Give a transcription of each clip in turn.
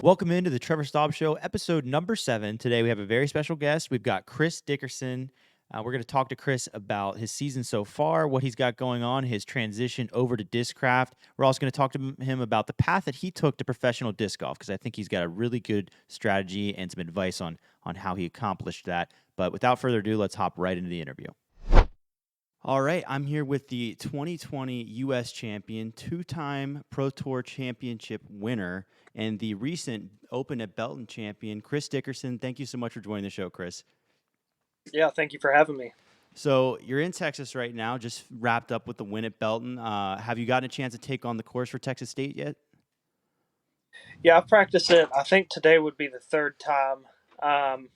Welcome into the Trevor Staub Show, episode number 7. Today we have a very special guest. We've got Chris Dickerson. We're going to talk to Chris about his season so far, what he's got going on, his transition over to Discraft. We're also going to talk to him about the path that he took to professional disc golf, because I think he's got a really good strategy and some advice on how he accomplished that. But without further ado, let's hop right into the interview. All right, I'm here with the 2020 U.S. champion, two-time Pro Tour championship winner, and the recent Open at Belton champion, Chris Dickerson. Thank you so much for joining the show, Chris. Yeah, thank you for having me. So you're in Texas right now, just wrapped up with the win at Belton. Have you gotten a chance to take on the course for Texas State yet? Yeah, I've practiced it. I think today would be the third time.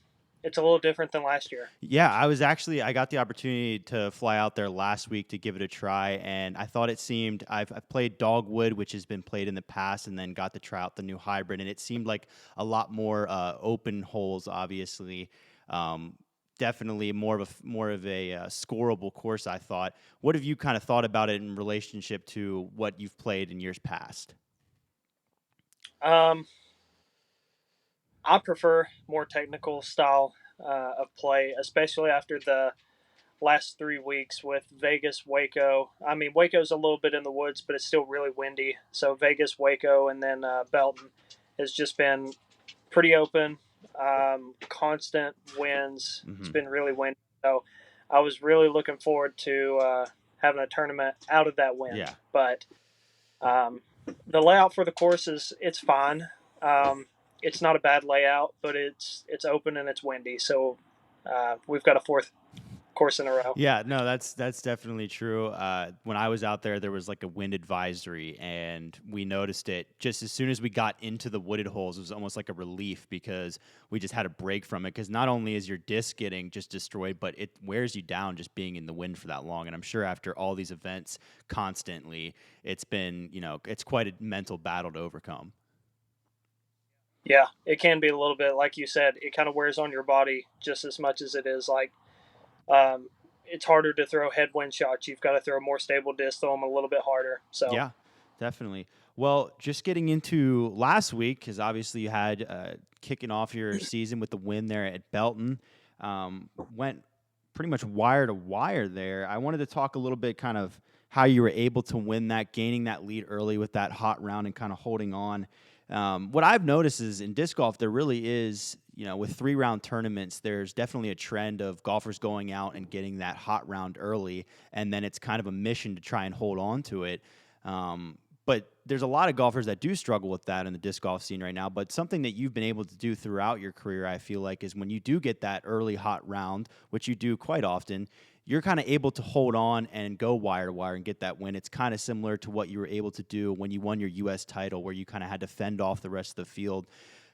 It's a little different than last year. Yeah, I got the opportunity to fly out there last week to give it a try, and I thought it seemed, I've played Dogwood, which has been played in the past, and then got to try out the new hybrid, and it seemed like a lot more open holes, obviously. Definitely more of a scoreable course, I thought. What have you kind of thought about it in relationship to what you've played in years past? Um, I prefer more technical style of play, especially after the last 3 weeks with Vegas, Waco. I mean, Waco's a little bit in the woods, but it's still really windy. So Vegas, Waco, and then Belton has just been pretty open, constant winds. Mm-hmm. It's been really windy. So I was really looking forward to having a tournament out of that wind. Yeah. But the layout for the course it's fine. It's not a bad layout, but it's open and it's windy. So we've got a fourth course in a row. Yeah, no, that's definitely true. When I was out there, there was like a wind advisory, and we noticed it just as soon as we got into the wooded holes. It was almost like a relief because we just had a break from it. Because not only is your disc getting just destroyed, but it wears you down just being in the wind for that long. And I'm sure after all these events constantly, it's been, it's quite a mental battle to overcome. Yeah, it can be a little bit, like you said, it kind of wears on your body just as much as it is like, it's harder to throw headwind shots. You've got to throw a more stable disc, throw them a little bit harder. So yeah, definitely. Well, just getting into last week, because obviously you had kicking off your season with the win there at Belton, went pretty much wire to wire there. I wanted to talk a little bit kind of how you were able to win that, gaining that lead early with that hot round and kind of holding on. What I've noticed is in disc golf, there really is, with 3-round tournaments, there's definitely a trend of golfers going out and getting that hot round early, and then it's kind of a mission to try and hold on to it. But there's a lot of golfers that do struggle with that in the disc golf scene right now. But something that you've been able to do throughout your career, I feel like, is when you do get that early hot round, which you do quite often, you're kind of able to hold on and go wire to wire and get that win. It's kind of similar to what you were able to do when you won your U.S. title, where you kind of had to fend off the rest of the field.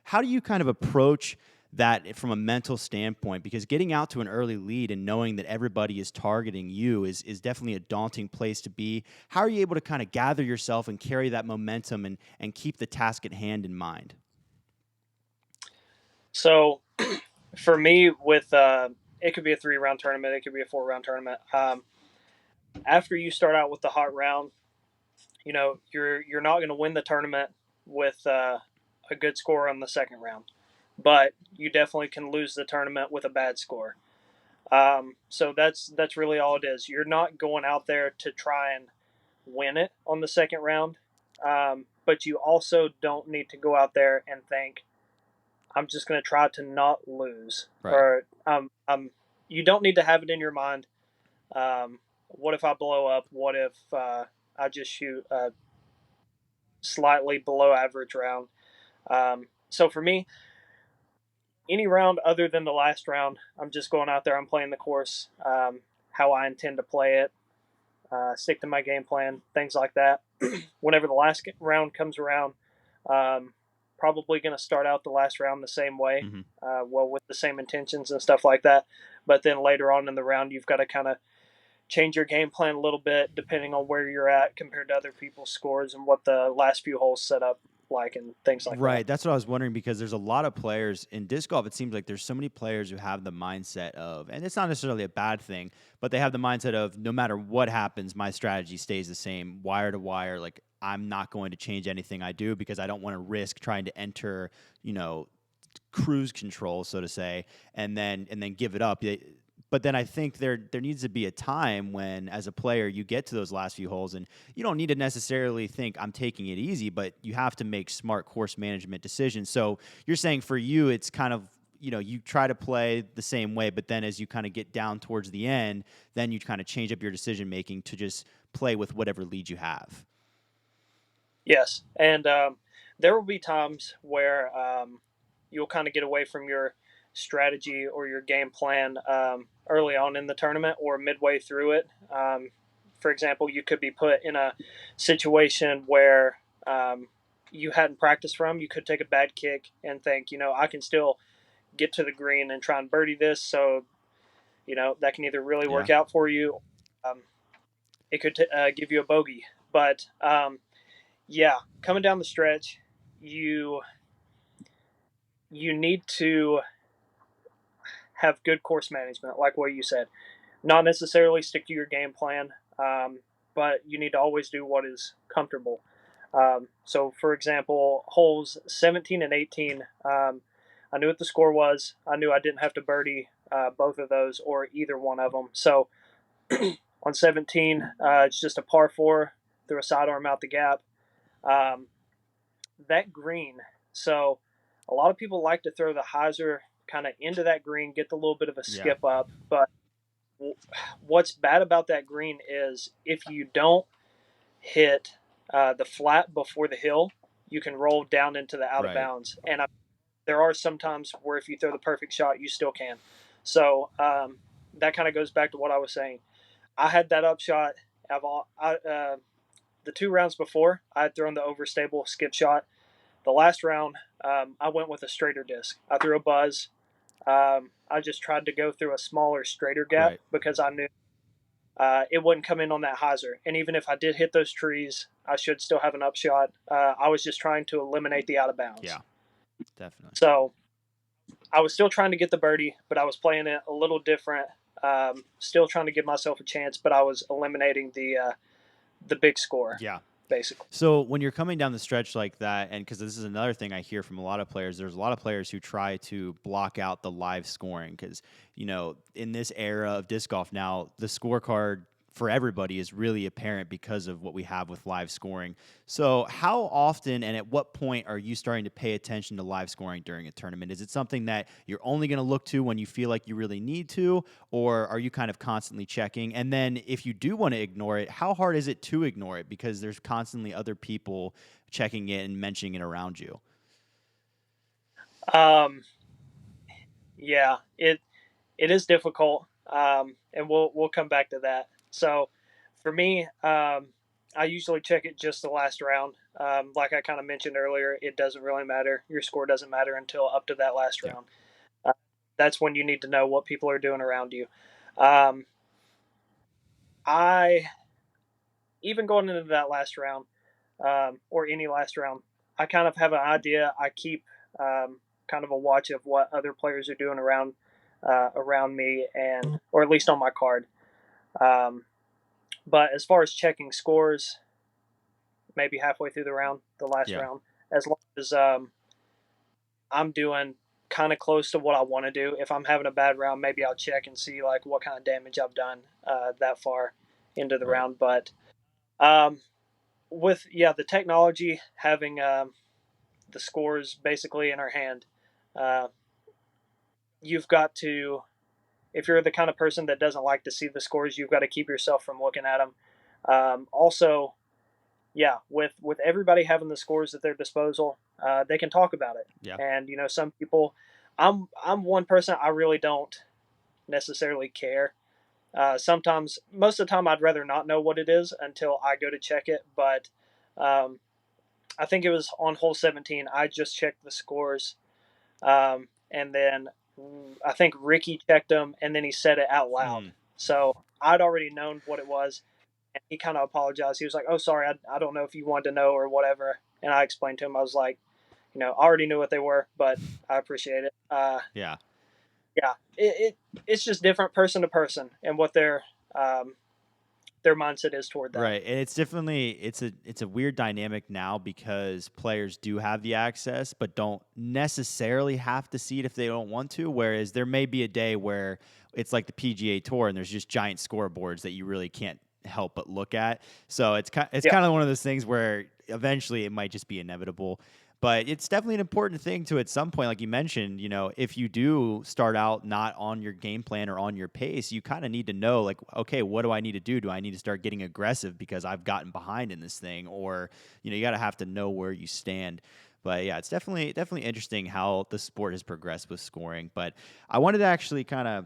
How do you kind of approach that from a mental standpoint? Because getting out to an early lead and knowing that everybody is targeting you is definitely a daunting place to be. How are you able to kind of gather yourself and carry that momentum and keep the task at hand in mind? So for me, with it could be a 3-round tournament, it could be a 4-round tournament. After you start out with the hot round, you're not going to win the tournament with a good score on the second round, but you definitely can lose the tournament with a bad score. So that's really all it is. You're not going out there to try and win it on the second round, but you also don't need to go out there and think, I'm just going to try to not lose. Right. Or you don't need to have it in your mind. What if I blow up? What if I just shoot a slightly below average round? So for me, any round other than the last round, I'm just going out there. I'm playing the course how I intend to play it. Stick to my game plan, things like that. Whenever the last round comes around, probably going to start out the last round the same way, with the same intentions and stuff like that. But then later on in the round, you've got to kind of change your game plan a little bit depending on where you're at compared to other people's scores and what the last few holes set up like and things like that. Right. That's what I was wondering, because there's a lot of players in disc golf. It seems like there's so many players who have the mindset of, and it's not necessarily a bad thing, but they have the mindset of no matter what happens, my strategy stays the same, wire to wire. Like I'm not going to change anything I do because I don't want to risk trying to enter, you know, cruise control, so to say, and then give it up. But then I think there needs to be a time when, as a player, you get to those last few holes, and you don't need to necessarily think I'm taking it easy, but you have to make smart course management decisions. So you're saying for you, it's kind of, you try to play the same way, but then as you kind of get down towards the end, then you kind of change up your decision making to just play with whatever lead you have. Yes, and there will be times where you'll kind of get away from your strategy or your game plan early on in the tournament or midway through it. For example, you could be put in a situation where you hadn't practiced from. You could take a bad kick and think, I can still get to the green and try and birdie this. So, that can either really Yeah. work out for you. Um, it could give you a bogey. But yeah, coming down the stretch, you you need to have good course management, like what you said. Not necessarily stick to your game plan, but you need to always do what is comfortable. So, for example, holes 17 and 18, I knew what the score was. I knew I didn't have to birdie both of those or either one of them. So, on 17, it's just a par four through a sidearm out the gap. Um, that green. So a lot of people like to throw the hyzer kind of into that green, get the little bit of a Yeah. skip up. But what's bad about that green is if you don't hit the flat before the hill, you can roll down into the out of Right. bounds. And there are some times where if you throw the perfect shot, you still can. So that kind of goes back to what I was saying. I had that upshot. The 2 rounds before, I had thrown the overstable skip shot. The last round, I went with a straighter disc. I threw a buzz. I just tried to go through a smaller, straighter gap Right. because I knew it wouldn't come in on that hyzer. And even if I did hit those trees, I should still have an upshot. I was just trying to eliminate the out of bounds. Yeah. Definitely. So I was still trying to get the birdie, but I was playing it a little different. Still trying to give myself a chance, but I was eliminating the big score, Yeah. basically. So when you're coming down the stretch like that, and because this is another thing I hear from a lot of players, there's a lot of players who try to block out the live scoring because, in this era of disc golf now, the scorecard for everybody is really apparent because of what we have with live scoring. So how often and at what point are you starting to pay attention to live scoring during a tournament? Is it something that you're only going to look to when you feel like you really need to, or are you kind of constantly checking? And then if you do want to ignore it, how hard is it to ignore it? Because there's constantly other people checking it and mentioning it around you. Um, yeah, it is difficult, and we'll come back to that. So, for me, I usually check it just the last round. Like I kind of mentioned earlier, it doesn't really matter. Your score doesn't matter until up to that last Yeah. round. Uh, that's when you need to know what people are doing around you. Um, I even going into that last round, or any last round, I kind of have an idea. I keep kind of a watch of what other players are doing around me, and or at least on my card. Um, but as far as checking scores, maybe halfway through the round, the last Yeah. round, as long as I'm doing kind of close to what I want to do. If I'm having a bad round, maybe I'll check and see like what kind of damage I've done that far into the Right. round. But um, with the technology having the scores basically in our hand, uh, you've got to, if you're the kind of person that doesn't like to see the scores, you've got to keep yourself from looking at them. Also, with everybody having the scores at their disposal, they can talk about it. Yeah. And some people, I'm one person, I really don't necessarily care. Sometimes, most of the time, I'd rather not know what it is until I go to check it. But um, I think it was on hole 17. I just checked the scores, and then I think Ricky checked them, and then he said it out loud. Hmm. So I'd already known what it was, and he kind of apologized. He was like, "Oh, sorry, I don't know if you wanted to know or whatever." And I explained to him, I was like, I already knew what they were, but I appreciate it. Yeah. Yeah, it's just different person to person and what their um, their mindset is toward that. Right, and it's definitely it's a weird dynamic now because players do have the access, but don't necessarily have to see it if they don't want to. Whereas there may be a day where it's like the PGA Tour and there's just giant scoreboards that you really can't help but look at. So it's Yeah. kind of one of those things where eventually it might just be inevitable. But it's definitely an important thing to at some point, like you mentioned, if you do start out not on your game plan or on your pace, you kind of need to know, like, okay, what do I need to do? Do I need to start getting aggressive because I've gotten behind in this thing? Or, you got to have to know where you stand. But yeah, it's definitely interesting how the sport has progressed with scoring. But I wanted to actually kind of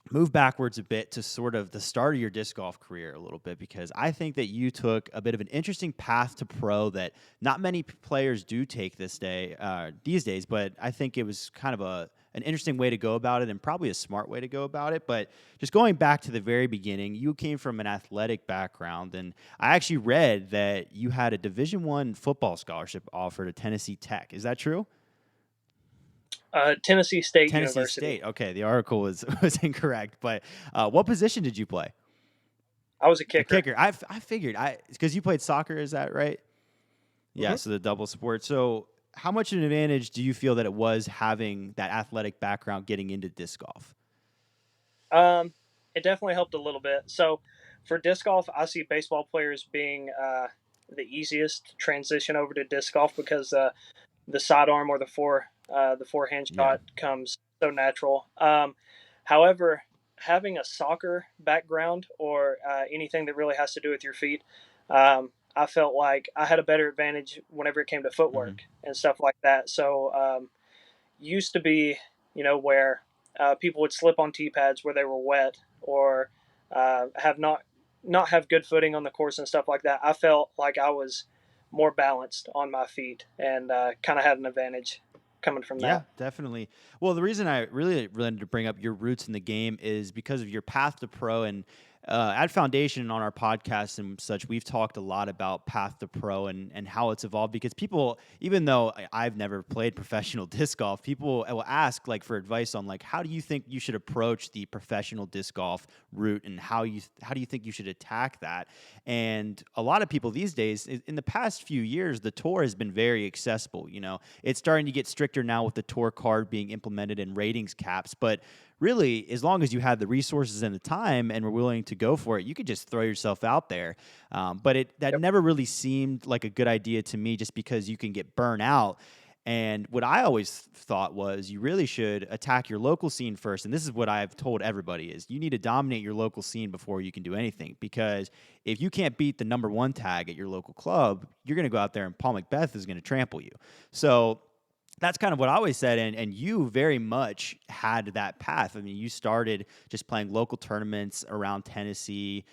move backwards a bit to sort of the start of your disc golf career a little bit, because I think that you took a bit of an interesting path to pro that not many players do take these days, but I think it was kind of an interesting way to go about it and probably a smart way to go about it. But just going back to the very beginning, you came from an athletic background, and I actually read that you had a Division I football scholarship offered at Tennessee Tech. Is that true? Tennessee State Tennessee University. State. Okay, the article was incorrect, but what position did you play? I was a A kicker. kicker. I figured because you played soccer. Is that right? Yeah. Hmm. So the double sport. So how much of an advantage do you feel that it was having that athletic background getting into disc golf? Um, it definitely helped a little bit. So for disc golf, I see baseball players being the easiest to transition over to disc golf because the sidearm or the forehand Yeah. shot comes so natural. However, having a soccer background or anything that really has to do with your feet, I felt like I had a better advantage whenever it came to Hmm. footwork and stuff like that. So used to be, where people would slip on tee pads where they were wet or have not have good footing on the course and stuff like that. I felt like I was more balanced on my feet and kind of had an advantage coming from Yeah, that. definitely. Well, the reason I really wanted to bring up your roots in the game is because of your path to pro. And at Foundation on our podcast and such, we've talked a lot about path to pro and how it's evolved. Because people, even though I've never played professional disc golf, people will ask like for advice on like how do you think you should approach the professional disc golf route and how do you think you should attack that? And a lot of people these days, in the past few years, the tour has been very accessible. It's starting to get stricter now with the tour card being implemented and ratings caps. But really, as long as you have the resources and the time and were willing to go for it, you could just throw yourself out there. But that Yep. never really seemed like a good idea to me, just because you can get burnt out. And what I always thought was you really should attack your local scene first. And this is what I've told everybody is you need to dominate your local scene before you can do anything. Because if you can't beat the number one tag at your local club, you're going to go out there and Paul Macbeth is going to trample you. So that's kind of what I always said. And you very much had that path. I mean, you started just playing local tournaments around Tennessee,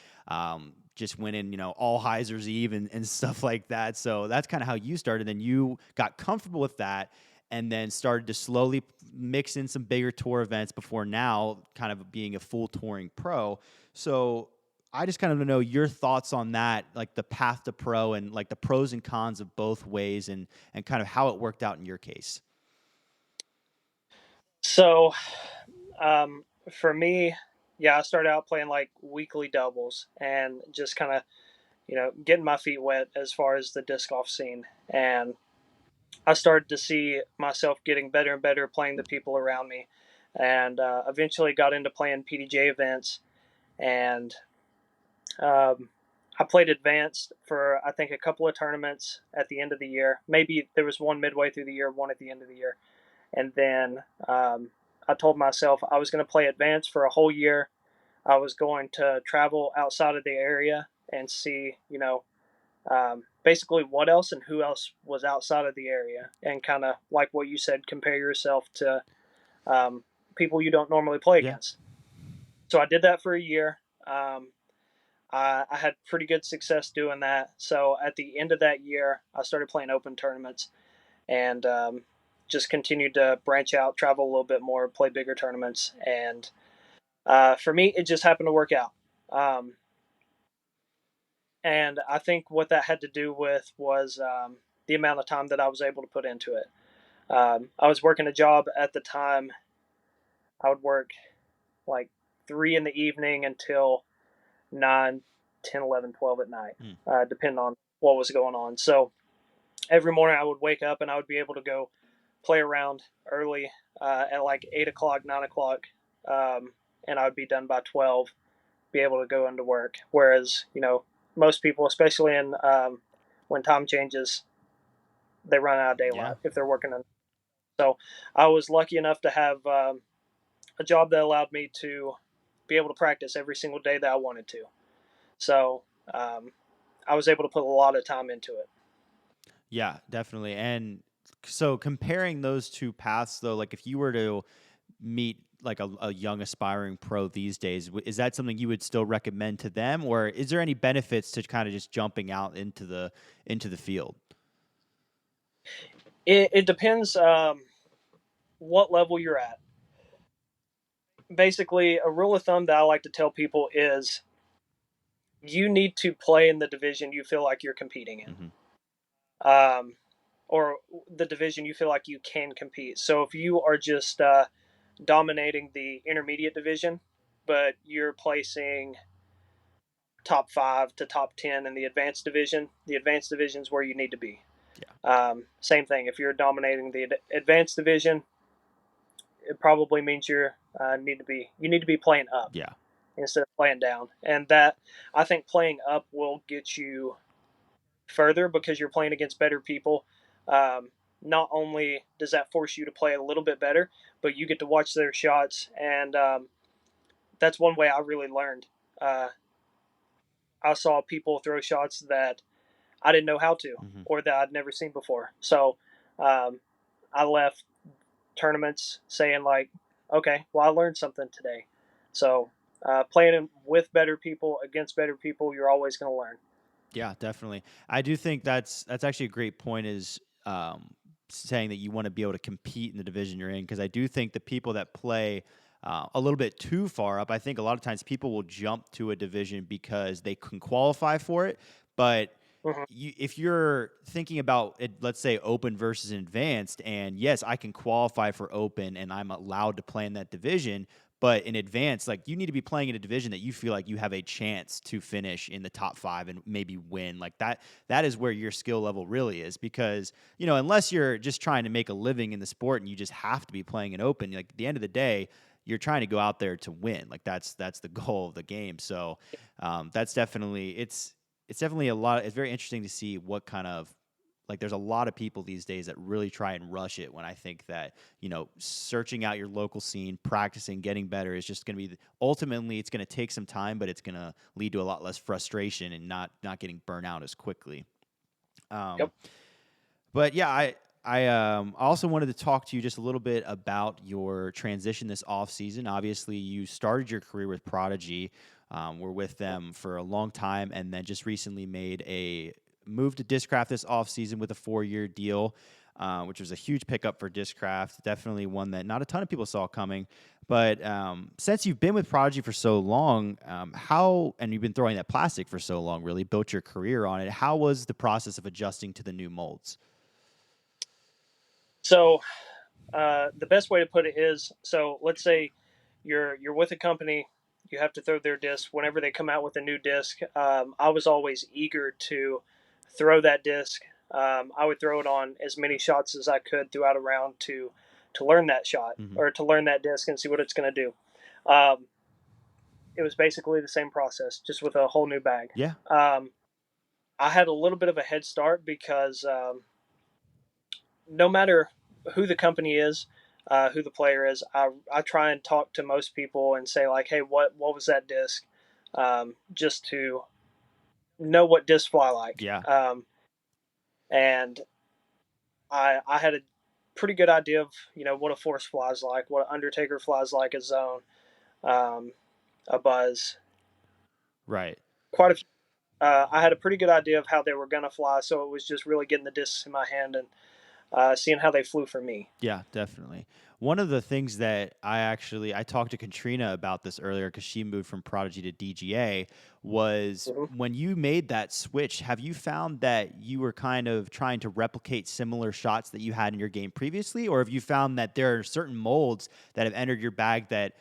just winning, all Heiser's Eve and stuff like that. So that's kind of how you started. Then you got comfortable with that and then started to slowly mix in some bigger tour events before now kind of being a full touring pro. So I just kind of know your thoughts on that, like the path to pro and like the pros and cons of both ways and kind of how it worked out in your case. So for me, yeah, I started out playing like weekly doubles and just kind of getting my feet wet as far as the disc golf scene. And I started to see myself getting better and better playing the people around me, and eventually got into playing PDJ events. And um, I played advanced for I think a couple of tournaments at the end of the year. Maybe there was one midway through the year, one at the end of the year, and then I told myself I was going to play advanced for a whole year. I was going to travel outside of the area and see, basically what else and who else was outside of the area, and kind of like what you said, compare yourself to um, people you don't normally play Yeah. against. So I did that for a year. I had pretty good success doing that. So at the end of that year, I started playing open tournaments and just continued to branch out, travel a little bit more, play bigger tournaments. And for me, it just happened to work out. Um, and I think what that had to do with was the amount of time that I was able to put into it. I was working a job at the time. I would work like 3 in the evening until 9, 10, 11, 12 at night, Mm. depending on what was going on. So every morning I would wake up and I would be able to go play around early at like 8 o'clock, 9 o'clock, and I would be done by 12, be able to go into work. Whereas, most people, especially in when time changes, they run out of Yeah. daylight if they're working. So I was lucky enough to have a job that allowed me to be able to practice every single day that I wanted to. So I was able to put a lot of time into it. Yeah, definitely. And so comparing those two paths though, like if you were to meet like a young aspiring pro these days, is that something you would still recommend to them, or is there any benefits to kind of just jumping out into the field? It depends what level you're at. Basically, a rule of thumb that I like to tell people is you need to play in the division you feel like you're competing in, Hmm. or the division you feel like you can compete. So if you are just dominating the intermediate division, but you're placing top 5 to top 10 in the advanced division is where you need to be. Yeah. Same thing. If you're dominating the advanced division, it probably means you need to be playing up Yeah. instead of playing down, and that I think playing up will get you further because you're playing against better people. Not only does that force you to play a little bit better, but you get to watch their shots, and that's one way I really learned. Uh, I saw people throw shots that I didn't know how to, Hmm. or that I'd never seen before. So um, I left tournaments saying like, okay, well I learned something today. So playing with better people against better people, you're always going to learn. Yeah, definitely. I do think that's actually a great point. Is saying that you want to be able to compete in the division you're in, because I do think the people that play a little bit too far up, I think a lot of times people will jump to a division because they can qualify for it, but Mm-hmm. if you're thinking about it, let's say open versus advanced, and yes, I can qualify for open and I'm allowed to play in that division, but in advance, like you need to be playing in a division that you feel like you have a chance to finish in the top 5 and maybe win. Like that is where your skill level really is, because, unless you're just trying to make a living in the sport and you just have to be playing an open, like at the end of the day, you're trying to go out there to win. Like that's the goal of the game. So that's definitely it's definitely a lot. It's very interesting to see what kind of, like, there's a lot of people these days that really try and rush it, when I think that, searching out your local scene, practicing, getting better is just going to be ultimately it's going to take some time, but it's going to lead to a lot less frustration and not getting burnt out as quickly. Um, Yep. but yeah, I also wanted to talk to you just a little bit about your transition this off season. Obviously, you started your career with Prodigy, were with them for a long time, and then just recently made a move to Discraft this off season with a 4-year deal, which was a huge pickup for Discraft. Definitely one that not a ton of people saw coming. But since you've been with Prodigy for so long, and you've been throwing that plastic for so long, really built your career on it, how was the process of adjusting to the new molds? So the best way to put it is, so let's say you're with a company, you have to throw their disc whenever they come out with a new disc. I was always eager to throw that disc. I would throw it on as many shots as I could throughout a round to learn that shot Hmm. or to learn that disc and see what it's going to do. Um, it was basically the same process, just with a whole new bag. Yeah. Um, I had a little bit of a head start because no matter who the company is, who the player is, I try and talk to most people and say like, hey, what was that disc, just to know what discs fly like. Yeah. And I had a pretty good idea of what a force flies like, what an Undertaker flies like, a zone, um, a buzz, Right. quite a few. I had a pretty good idea of how they were gonna fly, so it was just really getting the discs in my hand and seeing how they flew for me. Yeah, definitely. One of the things that I talked to Katrina about this earlier, because she moved from Prodigy to DGA, was Mm-hmm. when you made that switch, have you found that you were kind of trying to replicate similar shots that you had in your game previously, or have you found that there are certain molds that have entered your bag that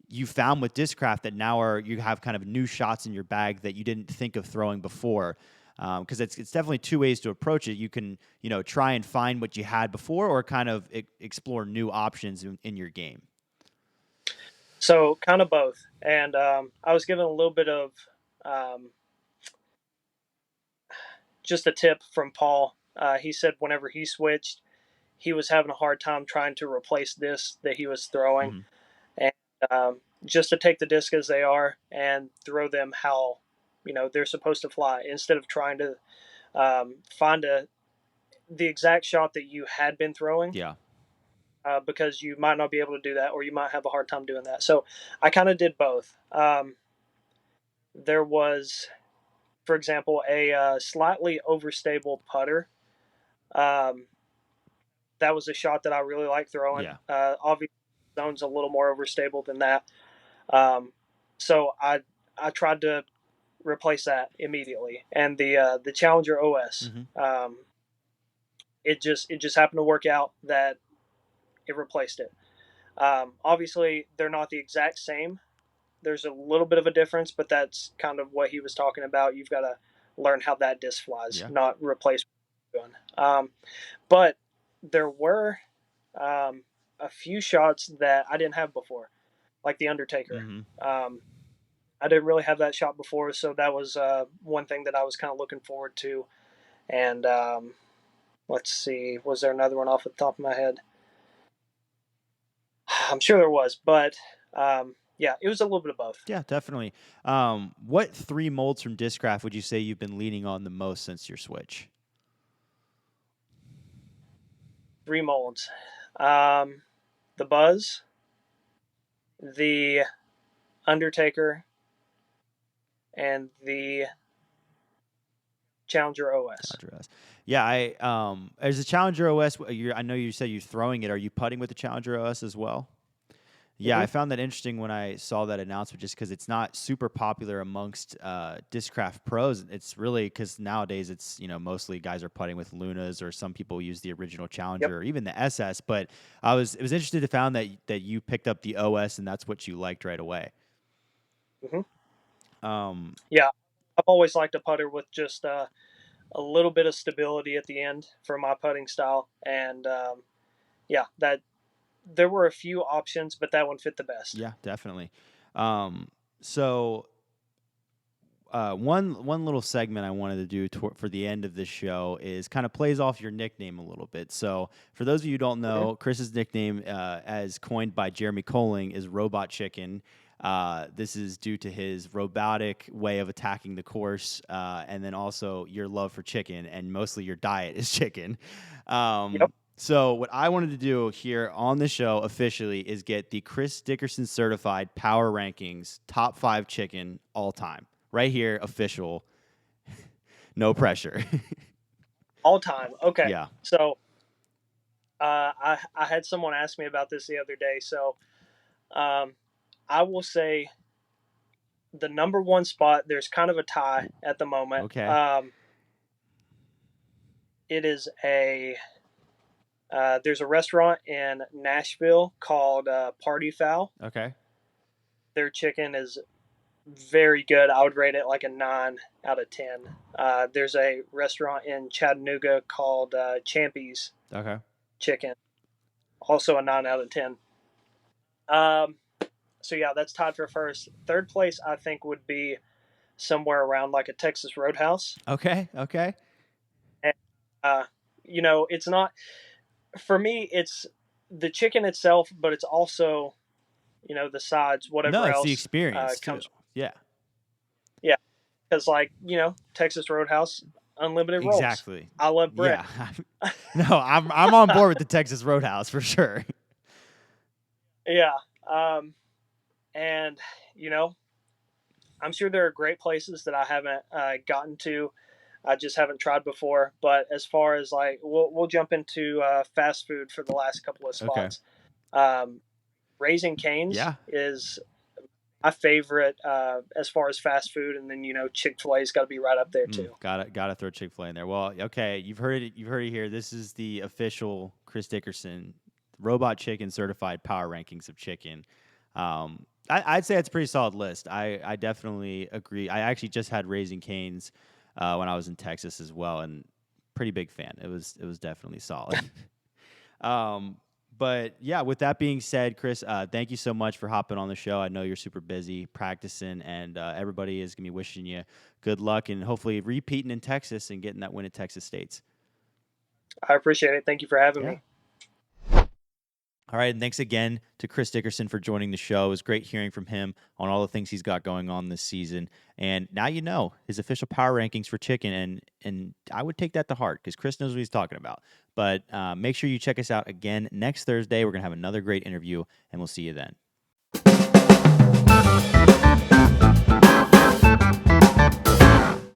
you found with Discraft that now you have kind of new shots in your bag that you didn't think of throwing before. Because it's definitely two ways to approach it. You can try and find what you had before, or kind of explore new options in your game. So kind of both. And I was given a little bit of um, just a tip from Paul. He said whenever he switched, he was having a hard time trying to replace discs that he was throwing, Mm-hmm. and just to take the disc as they are and throw them how they're supposed to fly, instead of trying to find the exact shot that you had been throwing. Yeah. Because you might not be able to do that, or you might have a hard time doing that. So I kind of did both. There was, for example, a slightly overstable putter. That was a shot that I really like throwing. Yeah. Obviously, the zone's a little more overstable than that. So I tried to replace that immediately, and the Challenger OS. Mm-hmm. It just happened to work out that it replaced it. Obviously, they're not the exact same. There's a little bit of a difference, but that's kind of what he was talking about. You've got to learn how that disc flies, Yeah. not replace what you're doing. But there were a few shots that I didn't have before, like the Undertaker. Mm-hmm. I didn't really have that shot before, so that was one thing that I was kind of looking forward to. And let's see, was there another one off the top of my head? I'm sure there was, but yeah, it was a little bit of both. Yeah, definitely. What 3 molds from Discraft would you say you've been leaning on the most since your switch? 3 molds. The Buzz, the Undertaker, and the Challenger OS. Challenger OS. Yeah, as a Challenger OS, I know you said you're throwing it. Are you putting with the Challenger OS as well? Yeah, Mm-hmm. I found that interesting when I saw that announcement, just because it's not super popular amongst Discraft pros. It's really because nowadays it's mostly guys are putting with Lunas, or some people use the original Challenger, Yep. or even the SS. But it was interesting to find that you picked up the OS and that's what you liked right away. Mm-hmm. Yeah, I've always liked a putter with just a little bit of stability at the end for my putting style, and yeah, that there were a few options, but that one fit the best. Yeah, definitely. So one little segment I wanted to do for the end of this show is kind of plays off your nickname a little bit. So for those of you who don't know, Chris's nickname, as coined by Jeremy Colling, is Robot Chicken. This is due to his robotic way of attacking the course, and then also your love for chicken, and mostly your diet is chicken. Yep. So what I wanted to do here on the show officially is get the Chris Dickerson certified power rankings, top 5 chicken all time. Right here, official. No pressure. All time. Okay. Yeah. So I had someone ask me about this the other day. So I will say the number 1 spot, there's kind of a tie at the moment. Okay. It is there's a restaurant in Nashville called Party Fowl. Okay. Their chicken is very good. I would rate it like a 9 out of 10. There's a restaurant in Chattanooga called Champy's Okay. Chicken, also a 9 out of 10. So yeah, that's tied for first. Third place, I think, would be somewhere around like a Texas Roadhouse. Okay. Okay. And, it's not, for me, it's the chicken itself, but it's also, the sides, whatever it's else the experience comes. too. Yeah. Yeah. Because, Texas Roadhouse, unlimited rolls. Exactly. I love bread. Yeah. No, I'm on board with the Texas Roadhouse for sure. Yeah. And, I'm sure there are great places that I haven't gotten to. I just haven't tried before. But as far as we'll jump into fast food for the last couple of spots. Okay. Raising Cane's is my favorite as far as fast food, and then Chick-fil-A's got to be right up there too. Gotta throw Chick-fil-A in there. Well, okay, you've heard it here. This is the official Chris Dickerson Robot Chicken certified power rankings of chicken. I'd say it's a pretty solid list. I definitely agree. I actually just had Raising Cane's when I was in Texas as well, and pretty big fan. It was definitely solid. um, but yeah, with that being said, Chris, thank you so much for hopping on the show. I know you're super busy practicing, and everybody is gonna be wishing you good luck and hopefully repeating in Texas and getting that win at Texas State's. I appreciate it. Thank you for having Yeah. me. All right, and thanks again to Chris Dickerson for joining the show. It was great hearing from him on all the things he's got going on this season. And now you know his official power rankings for chicken, and I would take that to heart because Chris knows what he's talking about. But make sure you check us out again next Thursday. We're gonna have another great interview, and we'll see you then.